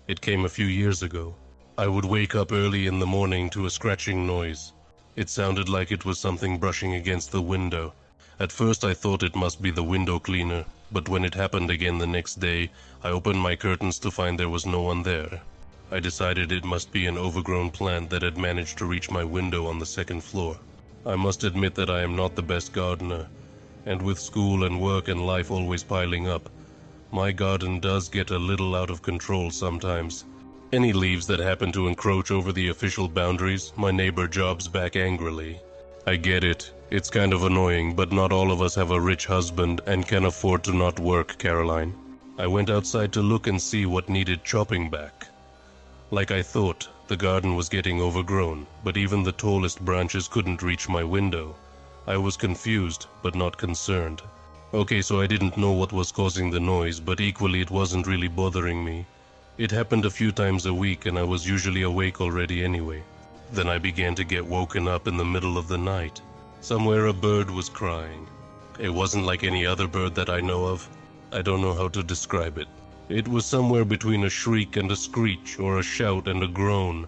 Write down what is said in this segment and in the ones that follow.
It came a few years ago. I would wake up early in the morning to a scratching noise. It sounded like it was something brushing against the window. At first I thought it must be the window cleaner, but when it happened again the next day, I opened my curtains to find there was no one there. I decided it must be an overgrown plant that had managed to reach my window on the second floor. I must admit that I am not the best gardener, and with school and work and life always piling up, my garden does get a little out of control sometimes. Any leaves that happen to encroach over the official boundaries, my neighbor jobs back angrily. I get it. It's kind of annoying, but not all of us have a rich husband and can afford to not work, Caroline. I went outside to look and see what needed chopping back. Like I thought, the garden was getting overgrown, but even the tallest branches couldn't reach my window. I was confused, but not concerned. Okay, so I didn't know what was causing the noise, but equally it wasn't really bothering me. It happened a few times a week and I was usually awake already anyway. Then I began to get woken up in the middle of the night. Somewhere a bird was crying. It wasn't like any other bird that I know of. I don't know how to describe it. It was somewhere between a shriek and a screech, or a shout and a groan.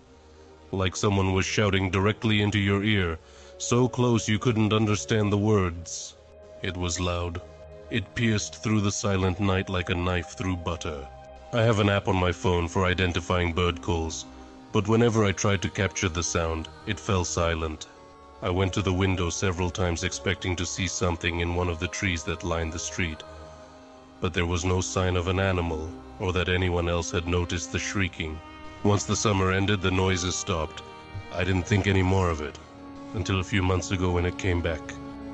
Like someone was shouting directly into your ear, so close you couldn't understand the words. It was loud. It pierced through the silent night like a knife through butter. I have an app on my phone for identifying bird calls, but whenever I tried to capture the sound, it fell silent. I went to the window several times expecting to see something in one of the trees that lined the street, but there was no sign of an animal or that anyone else had noticed the shrieking. Once the summer ended, the noises stopped. I didn't think any more of it until a few months ago when it came back.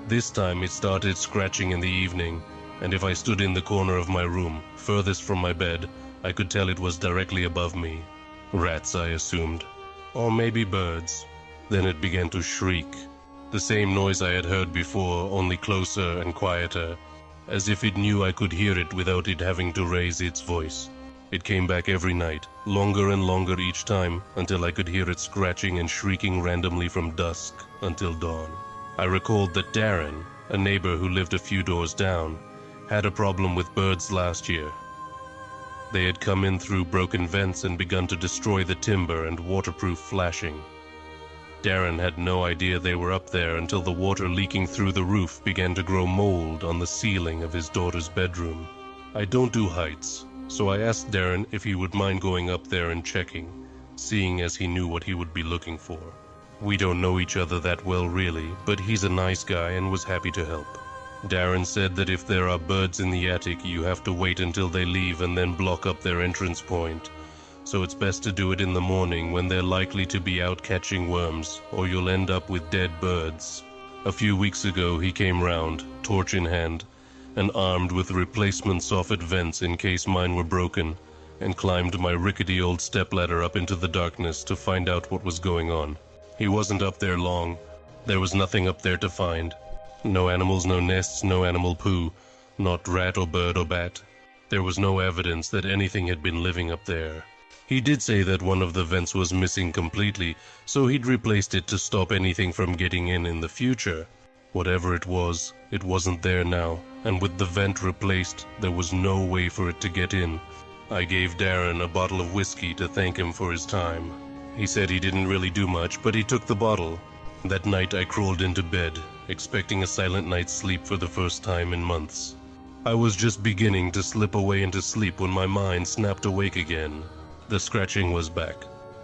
This time it started scratching in the evening, and if I stood in the corner of my room, furthest from my bed, I could tell it was directly above me. Rats, I assumed. Or maybe birds. Then it began to shriek. The same noise I had heard before, only closer and quieter, as if it knew I could hear it without it having to raise its voice. It came back every night, longer and longer each time, until I could hear it scratching and shrieking randomly from dusk until dawn. I recalled that Darren, a neighbor who lived a few doors down, had a problem with birds last year. They had come in through broken vents and begun to destroy the timber and waterproof flashing. Darren had no idea they were up there until the water leaking through the roof began to grow mold on the ceiling of his daughter's bedroom. I don't do heights, so I asked Darren if he would mind going up there and checking, seeing as he knew what he would be looking for. We don't know each other that well really, but he's a nice guy and was happy to help. Darren said that if there are birds in the attic, you have to wait until they leave and then block up their entrance point. So it's best to do it in the morning when they're likely to be out catching worms, or you'll end up with dead birds. A few weeks ago he came round, torch in hand, and armed with replacement soffit vents in case mine were broken, and climbed my rickety old stepladder up into the darkness to find out what was going on. He wasn't up there long. There was nothing up there to find. No animals, no nests, no animal poo, not rat or bird or bat. There was no evidence that anything had been living up there. He did say that one of the vents was missing completely, so he'd replaced it to stop anything from getting in the future. Whatever it wasn't there now, and with the vent replaced, there was no way for it to get in. I gave Darren a bottle of whiskey to thank him for his time. He said he didn't really do much, but he took the bottle. That night I crawled into bed, expecting a silent night's sleep for the first time in months. I was just beginning to slip away into sleep when my mind snapped awake again. The scratching was back,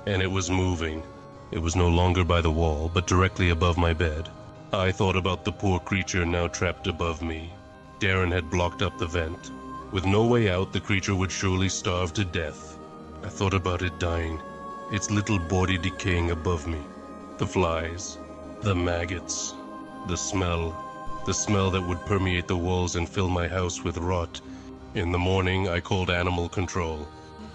and it was moving. It was no longer by the wall, but directly above my bed. I thought about the poor creature now trapped above me. Darren had blocked up the vent. With no way out, the creature would surely starve to death. I thought about it dying, its little body decaying above me. The flies, the maggots, the smell that would permeate the walls and fill my house with rot. In the morning, I called animal control.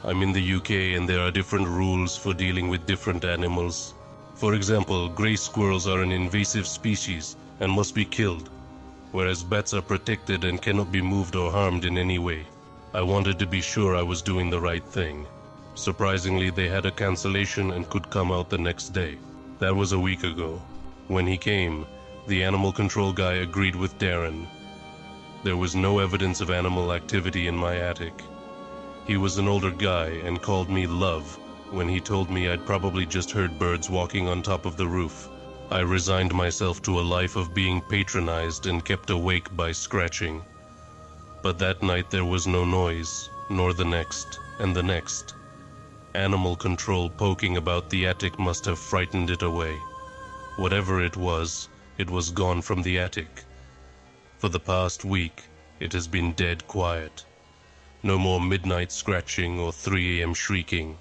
I'm in the UK and there are different rules for dealing with different animals. For example, grey squirrels are an invasive species and must be killed, whereas bats are protected and cannot be moved or harmed in any way. I wanted to be sure I was doing the right thing. Surprisingly, they had a cancellation and could come out the next day. That was a week ago. When he came, the animal control guy agreed with Darren. There was no evidence of animal activity in my attic. He was an older guy and called me Love when he told me I'd probably just heard birds walking on top of the roof. I resigned myself to a life of being patronized and kept awake by scratching. But that night there was no noise, nor the next, and the next. Animal control poking about the attic must have frightened it away. Whatever it was gone from the attic. For the past week, it has been dead quiet. No more midnight scratching or 3 a.m. shrieking,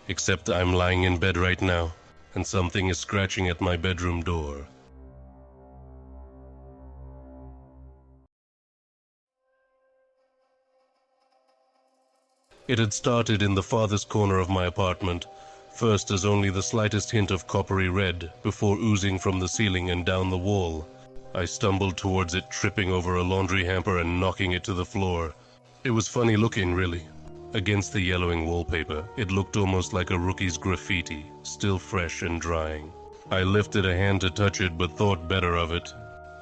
except I'm lying in bed right now, and something is scratching at my bedroom door. It had started in the farthest corner of my apartment, first as only the slightest hint of coppery red, before oozing from the ceiling and down the wall. I stumbled towards it, tripping over a laundry hamper and knocking it to the floor. It was funny looking, really. Against the yellowing wallpaper, it looked almost like a rookie's graffiti, still fresh and drying. I lifted a hand to touch it, but thought better of it.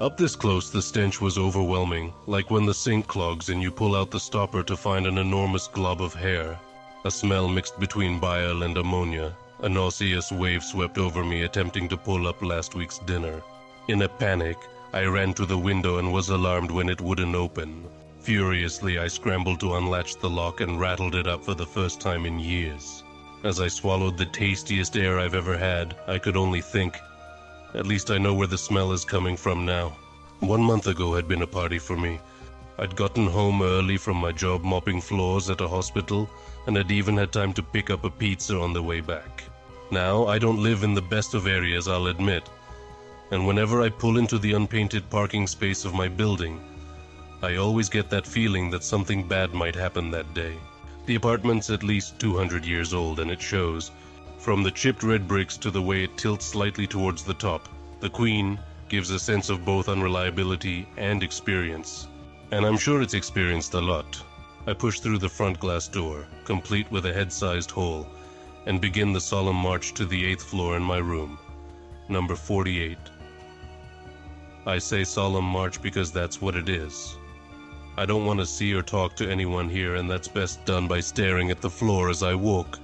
Up this close, the stench was overwhelming, like when the sink clogs and you pull out the stopper to find an enormous glob of hair. A smell mixed between bile and ammonia. A nauseous wave swept over me, attempting to pull up last week's dinner. In a panic, I ran to the window and was alarmed when it wouldn't open. Furiously, I scrambled to unlatch the lock and rattled it up for the first time in years. As I swallowed the tastiest air I've ever had, I could only think, at least I know where the smell is coming from now. 1 month ago had been a party for me. I'd gotten home early from my job mopping floors at a hospital, and had even had time to pick up a pizza on the way back. Now, I don't live in the best of areas, I'll admit, and whenever I pull into the unpainted parking space of my building, I always get that feeling that something bad might happen that day. The apartment's at least 200 years old, and it shows. From the chipped red bricks to the way it tilts slightly towards the top, the Queen gives a sense of both unreliability and experience. And I'm sure it's experienced a lot. I push through the front glass door, complete with a head-sized hole, and begin the solemn march to the 8th floor in my room, number 48. I say solemn march because that's what it is. I don't want to see or talk to anyone here, and that's best done by staring at the floor as I walk,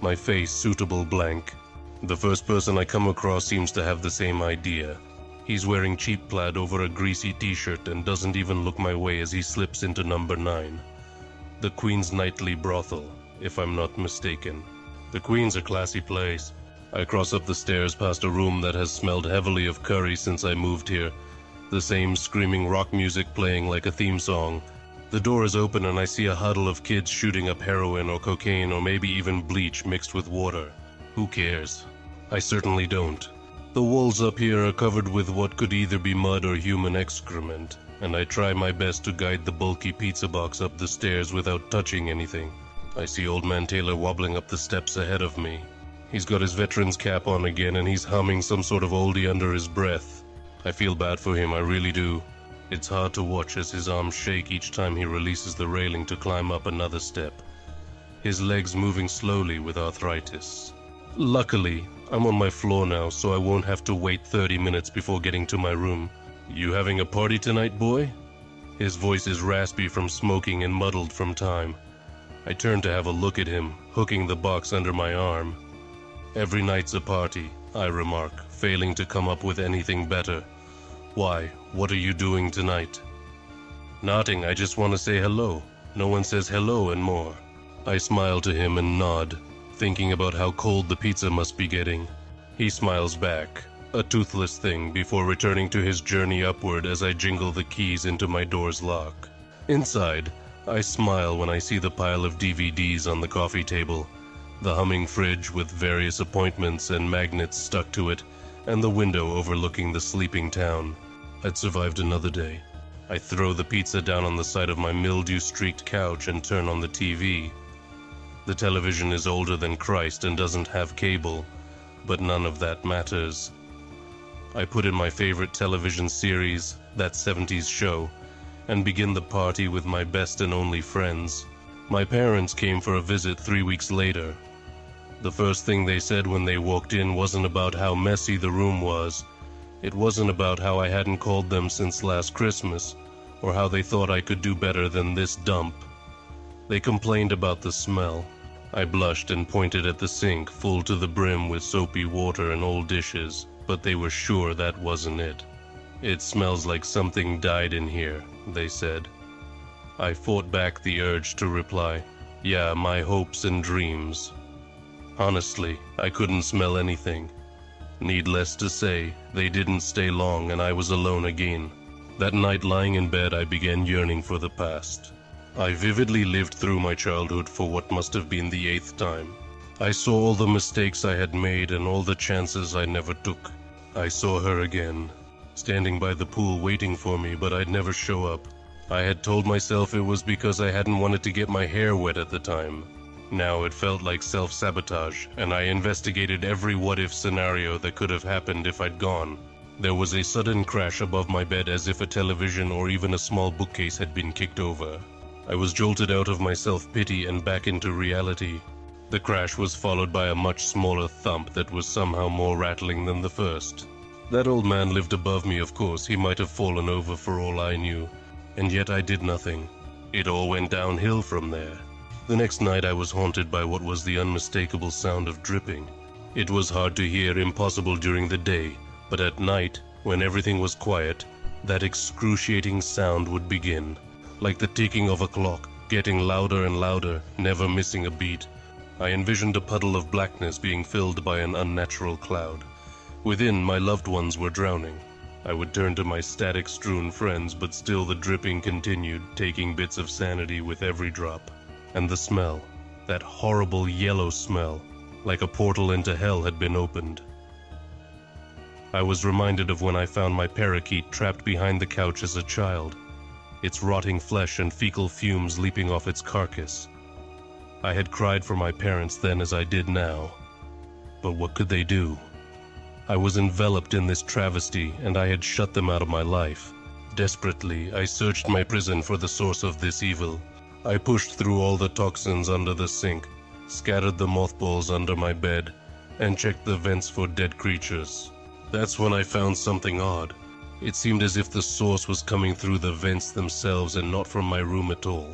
my face suitable blank. The first person I come across seems to have the same idea. He's wearing cheap plaid over a greasy t-shirt and doesn't even look my way as he slips into number 9. The Queen's nightly brothel, if I'm not mistaken. The Queen's a classy place. I cross up the stairs past a room that has smelled heavily of curry since I moved here. The same screaming rock music playing like a theme song. The door is open and I see a huddle of kids shooting up heroin or cocaine or maybe even bleach mixed with water. Who cares? I certainly don't. The walls up here are covered with what could either be mud or human excrement, and I try my best to guide the bulky pizza box up the stairs without touching anything. I see Old Man Taylor wobbling up the steps ahead of me. He's got his veteran's cap on again and he's humming some sort of oldie under his breath. I feel bad for him, I really do. It's hard to watch as his arms shake each time he releases the railing to climb up another step. His legs moving slowly with arthritis. Luckily, I'm on my floor now, so I won't have to wait 30 minutes before getting to my room. You having a party tonight, boy? His voice is raspy from smoking and muddled from time. I turn to have a look at him, hooking the box under my arm. Every night's a party, I remark, failing to come up with anything better. Why, what are you doing tonight? Nothing, I just want to say hello. No one says hello anymore. I smile to him and nod, thinking about how cold the pizza must be getting. He smiles back, a toothless thing, before returning to his journey upward as I jingle the keys into my door's lock. Inside, I smile when I see the pile of DVDs on the coffee table, the humming fridge with various appointments and magnets stuck to it, and the window overlooking the sleeping town. I'd survived another day. I throw the pizza down on the side of my mildew-streaked couch and turn on the TV. The television is older than Christ and doesn't have cable, but none of that matters. I put in my favorite television series, That 70s Show, and begin the party with my best and only friends. My parents came for a visit 3 weeks later. The first thing they said when they walked in wasn't about how messy the room was. It wasn't about how I hadn't called them since last Christmas, or how they thought I could do better than this dump. They complained about the smell. I blushed and pointed at the sink full to the brim with soapy water and old dishes, but they were sure that wasn't it. "It smells like something died in here," they said. I fought back the urge to reply, "Yeah, my hopes and dreams." Honestly, I couldn't smell anything. Needless to say, they didn't stay long and I was alone again. That night lying in bed, I began yearning for the past. I vividly lived through my childhood for what must have been the 8th time. I saw all the mistakes I had made and all the chances I never took. I saw her again, standing by the pool waiting for me, but I'd never show up. I had told myself it was because I hadn't wanted to get my hair wet at the time. Now it felt like self-sabotage, and I investigated every what-if scenario that could have happened if I'd gone. There was a sudden crash above my bed as if a television or even a small bookcase had been kicked over. I was jolted out of my self-pity and back into reality. The crash was followed by a much smaller thump that was somehow more rattling than the first. That old man lived above me, of course. He might have fallen over for all I knew. And yet I did nothing. It all went downhill from there. The next night I was haunted by what was the unmistakable sound of dripping. It was hard to hear, impossible during the day, but at night, when everything was quiet, that excruciating sound would begin, like the ticking of a clock, getting louder and louder, never missing a beat. I envisioned a puddle of blackness being filled by an unnatural cloud. Within, my loved ones were drowning. I would turn to my static-strewn friends, but still the dripping continued, taking bits of sanity with every drop. And the smell, that horrible yellow smell, like a portal into hell had been opened. I was reminded of when I found my parakeet trapped behind the couch as a child, its rotting flesh and fecal fumes leaping off its carcass. I had cried for my parents then as I did now, but what could they do? I was enveloped in this travesty, and I had shut them out of my life. Desperately, I searched my prison for the source of this evil. I pushed through all the toxins under the sink, scattered the mothballs under my bed, and checked the vents for dead creatures. That's when I found something odd. It seemed as if the source was coming through the vents themselves and not from my room at all.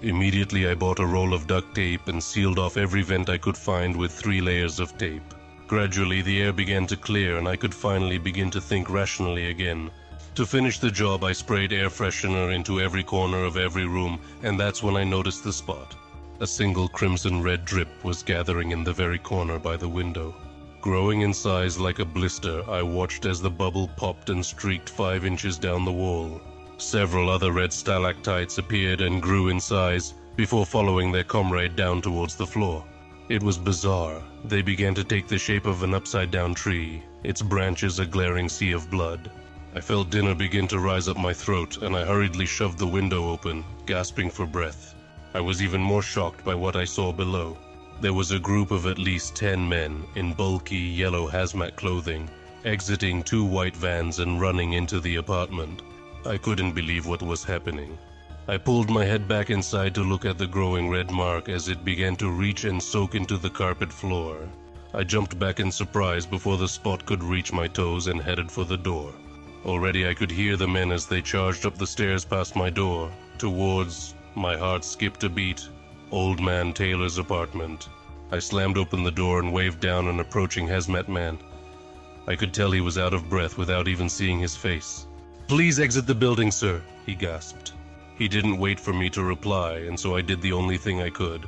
Immediately I bought a roll of duct tape and sealed off every vent I could find with 3 layers of tape. Gradually the air began to clear and I could finally begin to think rationally again. To finish the job, I sprayed air freshener into every corner of every room, and that's when I noticed the spot. A single crimson-red drip was gathering in the very corner by the window. Growing in size like a blister, I watched as the bubble popped and streaked 5 inches down the wall. Several other red stalactites appeared and grew in size before following their comrade down towards the floor. It was bizarre. They began to take the shape of an upside-down tree, its branches a glaring sea of blood. I felt dinner begin to rise up my throat, and I hurriedly shoved the window open, gasping for breath. I was even more shocked by what I saw below. There was a group of at least 10 men in bulky yellow hazmat clothing, exiting 2 white vans and running into the apartment. I couldn't believe what was happening. I pulled my head back inside to look at the growing red mark as it began to reach and soak into the carpet floor. I jumped back in surprise before the spot could reach my toes and headed for the door. Already I could hear the men as they charged up the stairs past my door, towards, my heart skipped a beat, Old Man Taylor's apartment. I slammed open the door and waved down an approaching hazmat man. I could tell he was out of breath without even seeing his face. "Please exit the building, sir," he gasped. He didn't wait for me to reply, and so I did the only thing I could.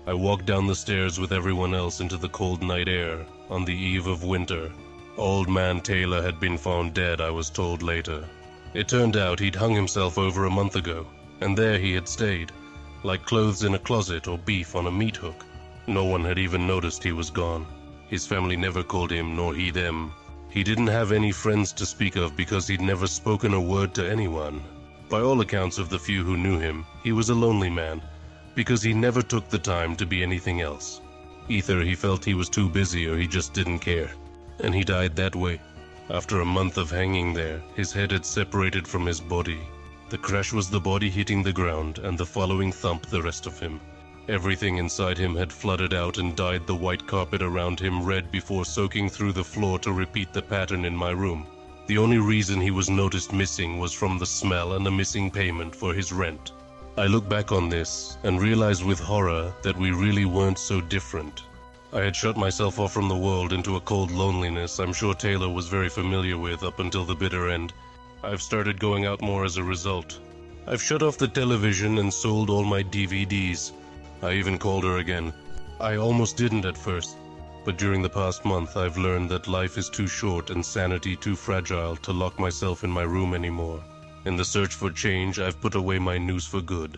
I walked down the stairs with everyone else into the cold night air, on the eve of winter. Old Man Taylor had been found dead, I was told later. It turned out he'd hung himself over a month ago, and there he had stayed, like clothes in a closet or beef on a meat hook. No one had even noticed he was gone. His family never called him, nor he them. He didn't have any friends to speak of because he'd never spoken a word to anyone. By all accounts of the few who knew him, he was a lonely man, because he never took the time to be anything else. Either he felt he was too busy or he just didn't care. And he died that way. After a month of hanging there, his head had separated from his body. The crash was the body hitting the ground, and the following thump the rest of him. Everything inside him had flooded out and dyed the white carpet around him red before soaking through the floor to repeat the pattern in my room. The only reason he was noticed missing was from the smell and a missing payment for his rent. I look back on this and realize with horror that we really weren't so different. I had shut myself off from the world into a cold loneliness I'm sure Taylor was very familiar with up until the bitter end. I've started going out more as a result. I've shut off the television and sold all my DVDs. I even called her again. I almost didn't at first, but during the past month I've learned that life is too short and sanity too fragile to lock myself in my room anymore. In the search for change, I've put away my news for good.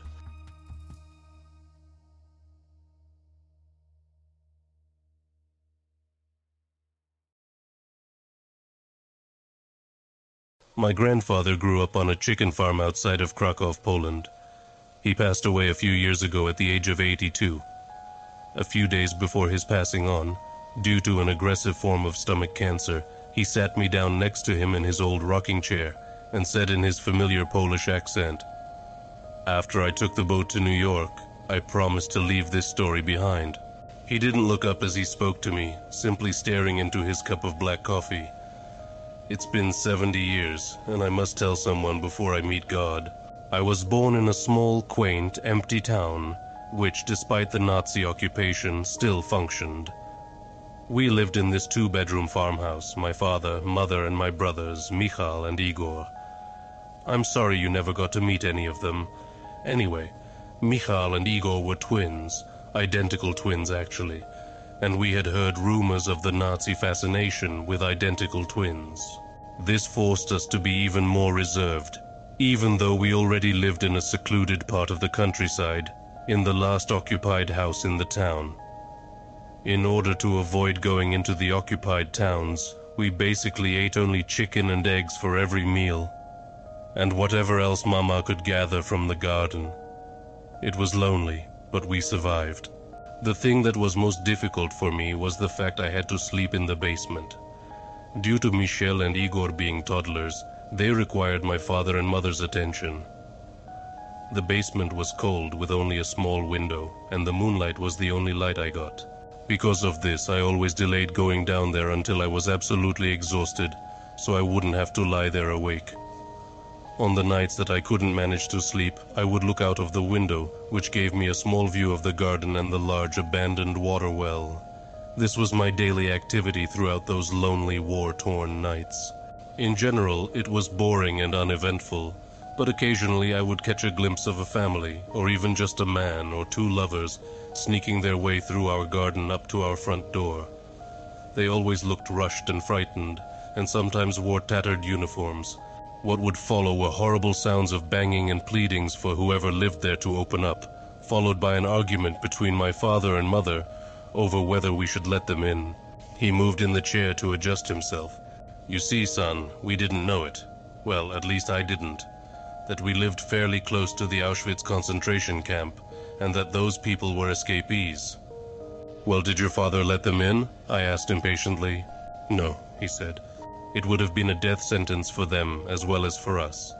My grandfather grew up on a chicken farm outside of Krakow, Poland. He passed away a few years ago at the age of 82. A few days before his passing on, due to an aggressive form of stomach cancer, he sat me down next to him in his old rocking chair and said in his familiar Polish accent, "After I took the boat to New York, I promised to leave this story behind." He didn't look up as he spoke to me, simply staring into his cup of black coffee. It's been 70 years, and I must tell someone before I meet God. I was born in a small, quaint, empty town, which, despite the Nazi occupation, still functioned. We lived in this 2-bedroom farmhouse, my father, mother, and my brothers, Michal and Igor. I'm sorry you never got to meet any of them. Anyway, Michal and Igor were twins, identical twins actually, and we had heard rumors of the Nazi fascination with identical twins. This forced us to be even more reserved, even though we already lived in a secluded part of the countryside, in the last occupied house in the town. In order to avoid going into the occupied towns, we basically ate only chicken and eggs for every meal, and whatever else Mama could gather from the garden. It was lonely, but we survived. The thing that was most difficult for me was the fact I had to sleep in the basement. Due to Michel and Igor being toddlers, they required my father and mother's attention. The basement was cold with only a small window, and the moonlight was the only light I got. Because of this, I always delayed going down there until I was absolutely exhausted, so I wouldn't have to lie there awake. On the nights that I couldn't manage to sleep, I would look out of the window, which gave me a small view of the garden and the large abandoned water well. This was my daily activity throughout those lonely, war-torn nights. In general, it was boring and uneventful, but occasionally I would catch a glimpse of a family, or even just a man or 2 lovers, sneaking their way through our garden up to our front door. They always looked rushed and frightened, and sometimes wore tattered uniforms. What would follow were horrible sounds of banging and pleadings for whoever lived there to open up, followed by an argument between my father and mother over whether we should let them in. He moved in the chair to adjust himself. "You see, son, we didn't know it. Well, at least I didn't. That we lived fairly close to the Auschwitz concentration camp, and that those people were escapees." "Well, did your father let them in?" I asked impatiently. "No," he said. "It would have been a death sentence for them as well as for us.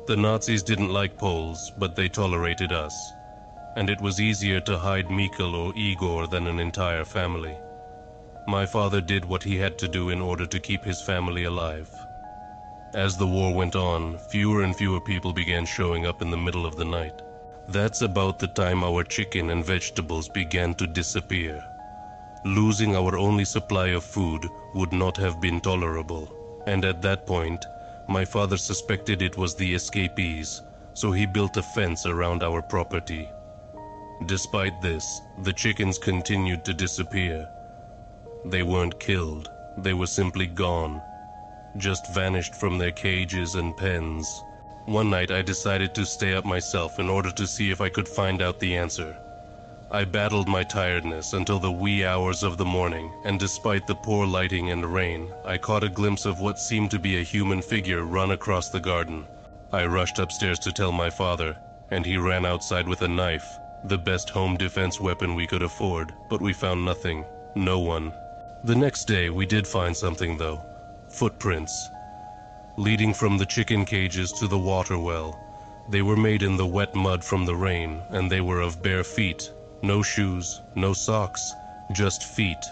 The Nazis didn't like Poles, but they tolerated us, and it was easier to hide Mikhail or Igor than an entire family. My father did what he had to do in order to keep his family alive. As the war went on, fewer and fewer people began showing up in the middle of the night. That's about the time our chicken and vegetables began to disappear. Losing our only supply of food would not have been tolerable, and at that point, my father suspected it was the escapees, so he built a fence around our property. Despite this, the chickens continued to disappear. They weren't killed, they were simply gone, just vanished from their cages and pens. One night I decided to stay up myself in order to see if I could find out the answer. I battled my tiredness until the wee hours of the morning, and despite the poor lighting and rain, I caught a glimpse of what seemed to be a human figure run across the garden. I rushed upstairs to tell my father, and he ran outside with a knife, the best home defense weapon we could afford, but we found nothing, no one. The next day we did find something though, footprints, leading from the chicken cages to the water well. They were made in the wet mud from the rain, and they were of bare feet. No shoes, no socks, just feet.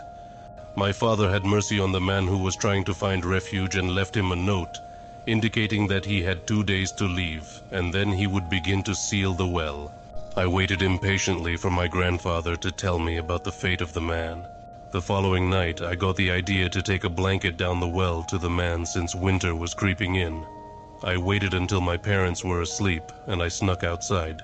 My father had mercy on the man who was trying to find refuge and left him a note. indicating that he had 2 days to leave, and then he would begin to seal the well. I waited impatiently for my grandfather to tell me about the fate of the man. The following night, I got the idea to take a blanket down the well to the man since winter was creeping in. I waited until my parents were asleep, and I snuck outside.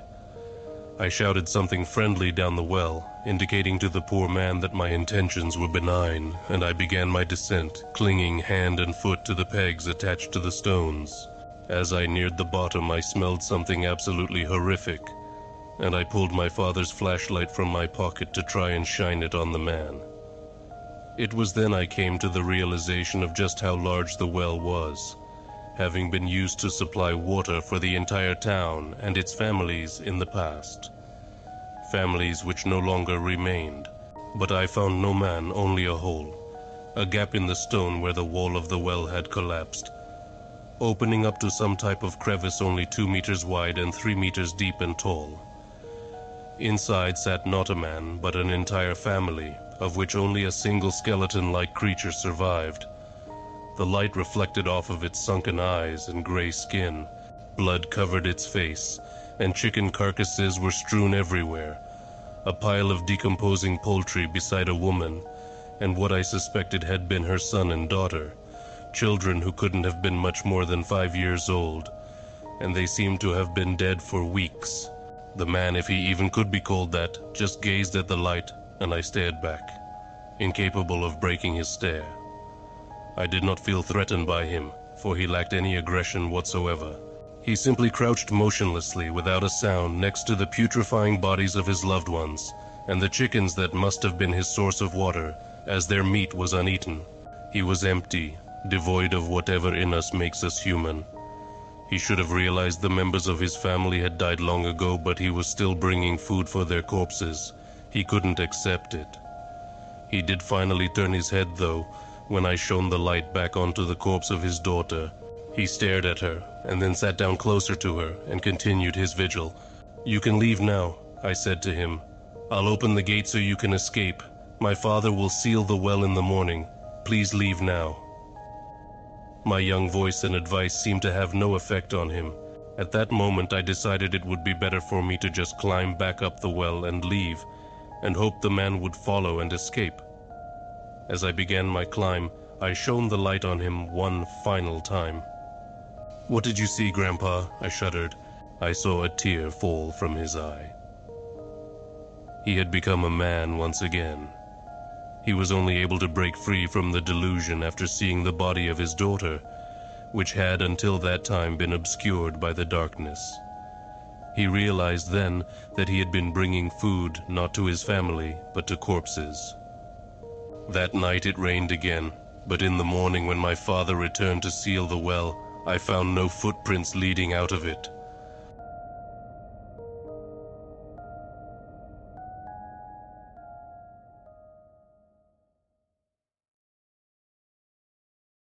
I shouted something friendly down the well, indicating to the poor man that my intentions were benign, and I began my descent, clinging hand and foot to the pegs attached to the stones. As I neared the bottom, I smelled something absolutely horrific, and I pulled my father's flashlight from my pocket to try and shine it on the man. It was then I came to the realization of just how large the well was, having been used to supply water for the entire town and its families in the past. Families which no longer remained, but I found no man, only a hole, a gap in the stone where the wall of the well had collapsed, opening up to some type of crevice only 2 meters wide and 3 meters deep and tall. Inside sat not a man, but an entire family, of which only a single skeleton-like creature survived. The light reflected off of its sunken eyes and gray skin. Blood covered its face, and chicken carcasses were strewn everywhere. A pile of decomposing poultry beside a woman, and what I suspected had been her son and daughter, children who couldn't have been much more than 5 years old, and they seemed to have been dead for weeks. The man, if he even could be called that, just gazed at the light, and I stared back, incapable of breaking his stare. I did not feel threatened by him, for he lacked any aggression whatsoever. He simply crouched motionlessly without a sound next to the putrefying bodies of his loved ones, and the chickens that must have been his source of water, as their meat was uneaten. He was empty, devoid of whatever in us makes us human. He should have realized the members of his family had died long ago, but he was still bringing food for their corpses. He couldn't accept it. He did finally turn his head, though, when I shone the light back onto the corpse of his daughter. He stared at her, and then sat down closer to her, and continued his vigil. "You can leave now," I said to him. "I'll open the gate so you can escape. My father will seal the well in the morning. Please leave now." My young voice and advice seemed to have no effect on him. At that moment, I decided it would be better for me to just climb back up the well and leave, and hope the man would follow and escape. As I began my climb, I shone the light on him one final time. "What did you see, Grandpa?" I shuddered. I saw a tear fall from his eye. He had become a man once again. He was only able to break free from the delusion after seeing the body of his daughter, which had until that time been obscured by the darkness. He realized then that he had been bringing food not to his family, but to corpses. That night it rained again, but in the morning when my father returned to seal the well, I found no footprints leading out of it.